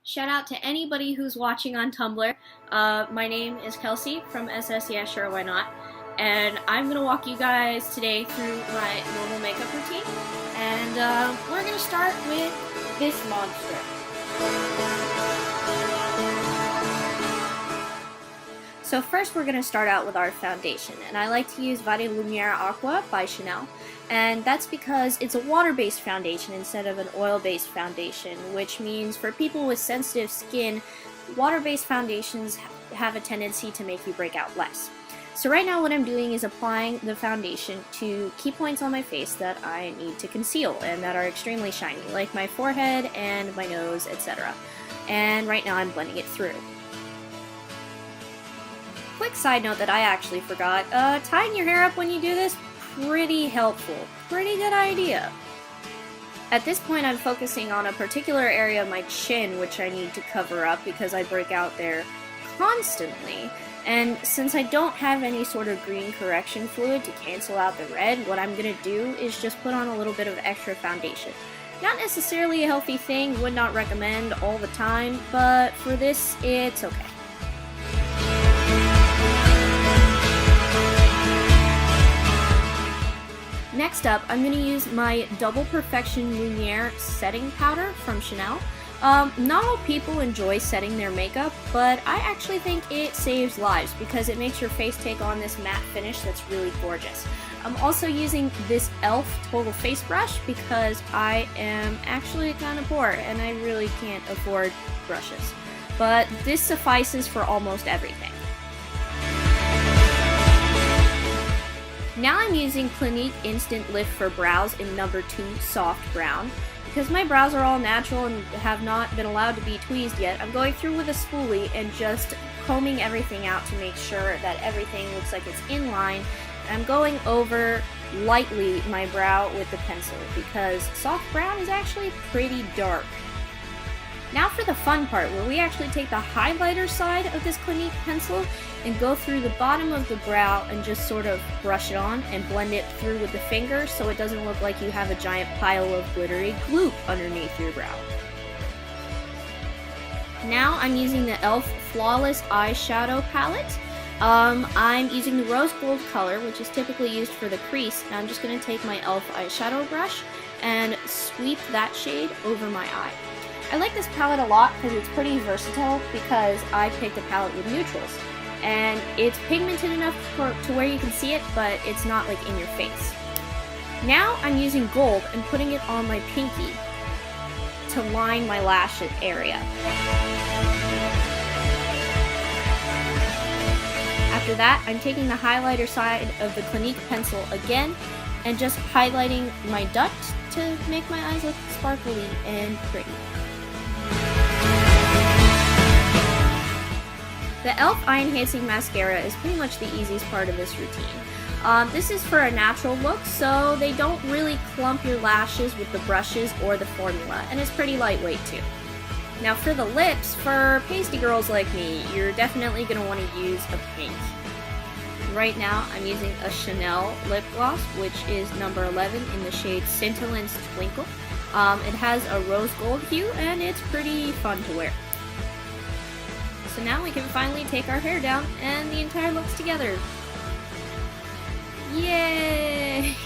Shout out to anybody who's watching on Tumblr. My name is Kelsey from SS Yeah Sure Why Not, and I'm gonna walk you guys today through my normal makeup routine, and we're gonna start with this monster. So first we're going to start out with our foundation, and I like to use VITALUMIÈRE AQUA by Chanel, and that's because it's a water-based foundation instead of an oil-based foundation, which means for people with sensitive skin, water-based foundations have a tendency to make you break out less. So right now what I'm doing is applying the foundation to key points on my face that I need to conceal and that are extremely shiny, like my forehead and my nose, etc. And right now I'm blending it through. Quick side note that I actually forgot, tying your hair up when you do this, pretty helpful. Pretty good idea. At this point I'm focusing on a particular area of my chin which I need to cover up because I break out there constantly. And since I don't have any sort of green correction fluid to cancel out the red, what I'm gonna do is just put on a little bit of extra foundation. Not necessarily a healthy thing, would not recommend all the time, but for this, it's okay. Next up, I'm going to use my Double Perfection Lumière setting powder from Chanel. Not all people enjoy setting their makeup, but I actually think it saves lives because it makes your face take on this matte finish that's really gorgeous. I'm also using this e.l.f. Total Face Brush because I am actually kind of poor and I really can't afford brushes. But this suffices for almost everything. Now I'm using Clinique Instant Lift for Brows in number 2 Soft Brown. Because my brows are all natural and have not been allowed to be tweezed yet, I'm going through with a spoolie and just combing everything out to make sure that everything looks like it's in line. And I'm going over lightly my brow with the pencil because soft brown is actually pretty dark. Now for the fun part, where we actually take the highlighter side of this Clinique pencil and go through the bottom of the brow and just sort of brush it on and blend it through with the finger so it doesn't look like you have a giant pile of glittery gloop underneath your brow. Now I'm using the e.l.f. Flawless Eyeshadow Palette. I'm using the rose gold color, which is typically used for the crease, and I'm just going to take my e.l.f. eyeshadow brush and sweep that shade over my eye. I like this palette a lot because it's pretty versatile because I picked a palette with neutrals. And it's pigmented enough to where you can see it, but it's not like in your face. Now I'm using gold and putting it on my pinky to line my lash area. After that, I'm taking the highlighter side of the Clinique pencil again and just highlighting my duct to make my eyes look sparkly and pretty. The e.l.f. Eye Enhancing Mascara is pretty much the easiest part of this routine. This is for a natural look, so they don't really clump your lashes with the brushes or the formula, and it's pretty lightweight too. Now for the lips, for pasty girls like me, you're definitely going to want to use a pink. Right now I'm using a Chanel lip gloss, which is number 11 in the shade Scintillance Twinkle. It has a rose gold hue, and it's pretty fun to wear. So now we can finally take our hair down and the entire look's together. Yay!